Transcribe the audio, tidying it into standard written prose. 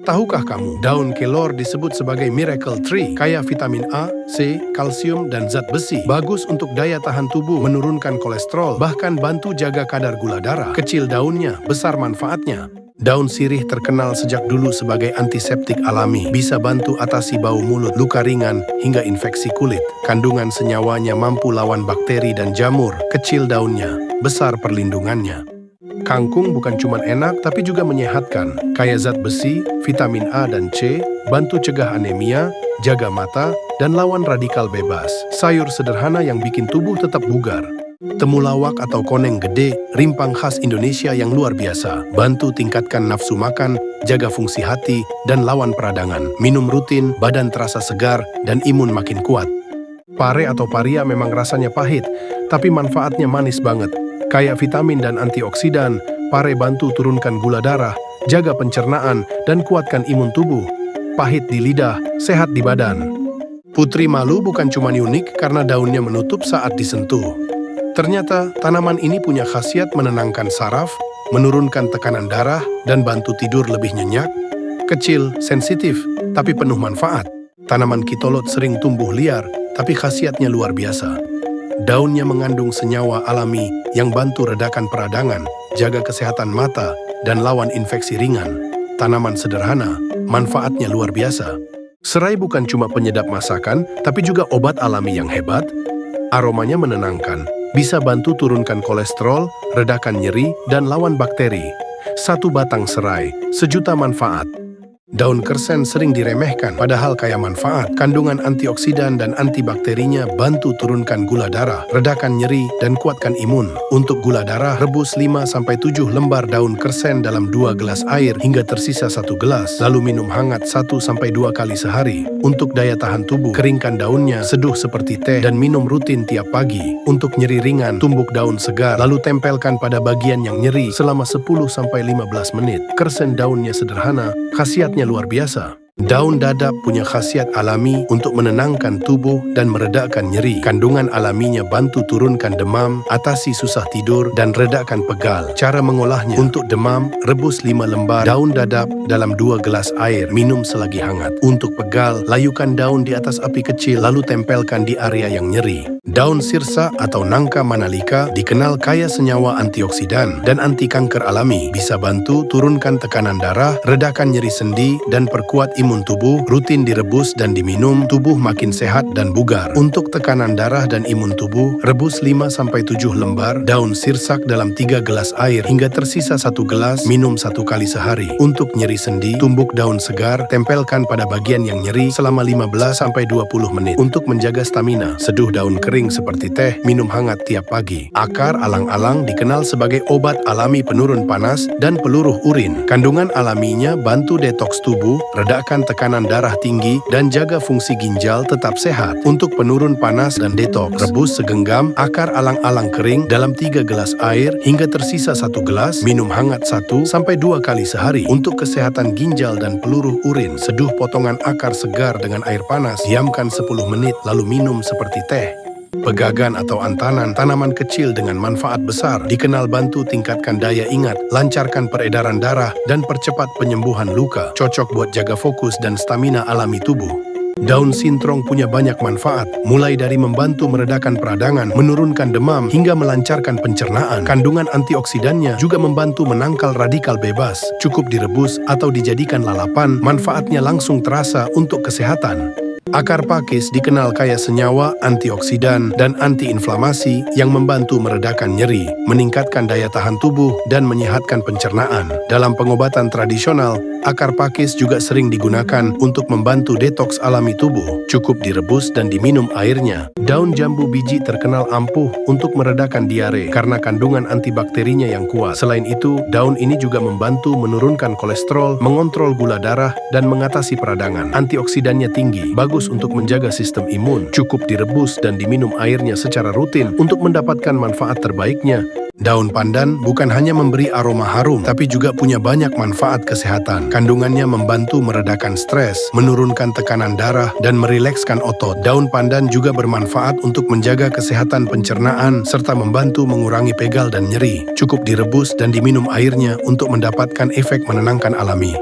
Tahukah kamu, daun kelor disebut sebagai miracle tree, kaya vitamin A, C, kalsium, dan zat besi. Bagus untuk daya tahan tubuh, menurunkan kolesterol, bahkan bantu jaga kadar gula darah. Kecil daunnya, besar manfaatnya. Daun sirih terkenal sejak dulu sebagai antiseptik alami, bisa bantu atasi bau mulut, luka ringan, hingga infeksi kulit. Kandungan senyawanya mampu lawan bakteri dan jamur. Kecil daunnya, besar perlindungannya. Kangkung bukan cuma enak, tapi juga menyehatkan. Kaya zat besi, vitamin A dan C, bantu cegah anemia, jaga mata, dan lawan radikal bebas. Sayur sederhana yang bikin tubuh tetap bugar. Temulawak atau koneng gede, rimpang khas Indonesia yang luar biasa. Bantu tingkatkan nafsu makan, jaga fungsi hati, dan lawan peradangan. Minum rutin, badan terasa segar, dan imun makin kuat. Pare atau paria memang rasanya pahit, tapi manfaatnya manis banget. Kaya vitamin dan antioksidan, pare bantu turunkan gula darah, jaga pencernaan, dan kuatkan imun tubuh. Pahit di lidah, sehat di badan. Putri malu bukan cuma unik karena daunnya menutup saat disentuh. Ternyata, tanaman ini punya khasiat menenangkan saraf, menurunkan tekanan darah, dan bantu tidur lebih nyenyak. Kecil, sensitif, tapi penuh manfaat. Tanaman kitolot sering tumbuh liar, tapi khasiatnya luar biasa. Daunnya mengandung senyawa alami yang bantu redakan peradangan, jaga kesehatan mata, dan lawan infeksi ringan. Tanaman sederhana, manfaatnya luar biasa. Serai bukan cuma penyedap masakan, tapi juga obat alami yang hebat. Aromanya menenangkan, bisa bantu turunkan kolesterol, redakan nyeri, dan lawan bakteri. Satu batang serai, sejuta manfaat. Daun kersen sering diremehkan, padahal kaya manfaat. Kandungan antioksidan dan antibakterinya bantu turunkan gula darah, redakan nyeri, dan kuatkan imun. Untuk gula darah, rebus 5-7 lembar daun kersen dalam 2 gelas air hingga tersisa 1 gelas, lalu minum hangat 1-2 kali sehari. Untuk daya tahan tubuh, keringkan daunnya, seduh seperti teh, dan minum rutin tiap pagi. Untuk nyeri ringan, tumbuk daun segar, lalu tempelkan pada bagian yang nyeri selama 10-15 menit. Kersen daunnya sederhana, khasiatnya luar biasa. Daun dadap punya khasiat alami untuk menenangkan tubuh dan meredakan nyeri. Kandungan alaminya bantu turunkan demam, atasi susah tidur, dan redakan pegal. Cara mengolahnya: untuk demam, rebus 5 lembar daun dadap dalam 2 gelas air, minum selagi hangat. Untuk pegal, layukan daun di atas api kecil, lalu tempelkan di area yang nyeri. Daun sirsa atau nangka manalika dikenal kaya senyawa antioksidan dan anti kanker alami, bisa bantu turunkan tekanan darah, redakan nyeri sendi, dan perkuat imun tubuh. Rutin direbus dan diminum, tubuh makin sehat dan bugar. Untuk tekanan darah dan imun tubuh, rebus 5-7 lembar daun sirsak dalam 3 gelas air hingga tersisa 1 gelas, minum 1 kali sehari. Untuk nyeri sendi, tumbuk daun segar, tempelkan pada bagian yang nyeri selama 15-20 menit. Untuk menjaga stamina, seduh daun kering seperti teh, minum hangat tiap pagi. Akar alang-alang dikenal sebagai obat alami penurun panas dan peluruh urin. Kandungan alaminya bantu detoks tubuh, redakan tekanan darah tinggi, dan jaga fungsi ginjal tetap sehat. Untuk penurun panas dan detoks, rebus segenggam akar alang-alang kering dalam 3 gelas air hingga tersisa 1 gelas, minum hangat 1-2 kali sehari. Untuk kesehatan ginjal dan peluruh urin, seduh potongan akar segar dengan air panas, diamkan 10 menit, lalu minum seperti teh. Pegagan atau antanan, tanaman kecil dengan manfaat besar, dikenal bantu tingkatkan daya ingat, lancarkan peredaran darah, dan percepat penyembuhan luka. Cocok buat jaga fokus dan stamina alami tubuh. Daun sintrong punya banyak manfaat, mulai dari membantu meredakan peradangan, menurunkan demam, hingga melancarkan pencernaan. Kandungan antioksidannya juga membantu menangkal radikal bebas. Cukup direbus atau dijadikan lalapan, manfaatnya langsung terasa untuk kesehatan. Akar pakis dikenal kaya senyawa, antioksidan, dan antiinflamasi yang membantu meredakan nyeri, meningkatkan daya tahan tubuh, dan menyehatkan pencernaan. Dalam pengobatan tradisional, akar pakis juga sering digunakan untuk membantu detoks alami tubuh. Cukup direbus dan diminum airnya. Daun jambu biji terkenal ampuh untuk meredakan diare karena kandungan antibakterinya yang kuat. Selain itu, daun ini juga membantu menurunkan kolesterol, mengontrol gula darah, dan mengatasi peradangan. Antioksidannya tinggi, bagus untuk menjaga sistem imun. Cukup direbus dan diminum airnya secara rutin untuk mendapatkan manfaat terbaiknya. Daun pandan bukan hanya memberi aroma harum, tapi juga punya banyak manfaat kesehatan. Kandungannya membantu meredakan stres, menurunkan tekanan darah, dan merilekskan otot. Daun pandan juga bermanfaat untuk menjaga kesehatan pencernaan, serta membantu mengurangi pegal dan nyeri. Cukup direbus dan diminum airnya untuk mendapatkan efek menenangkan alami.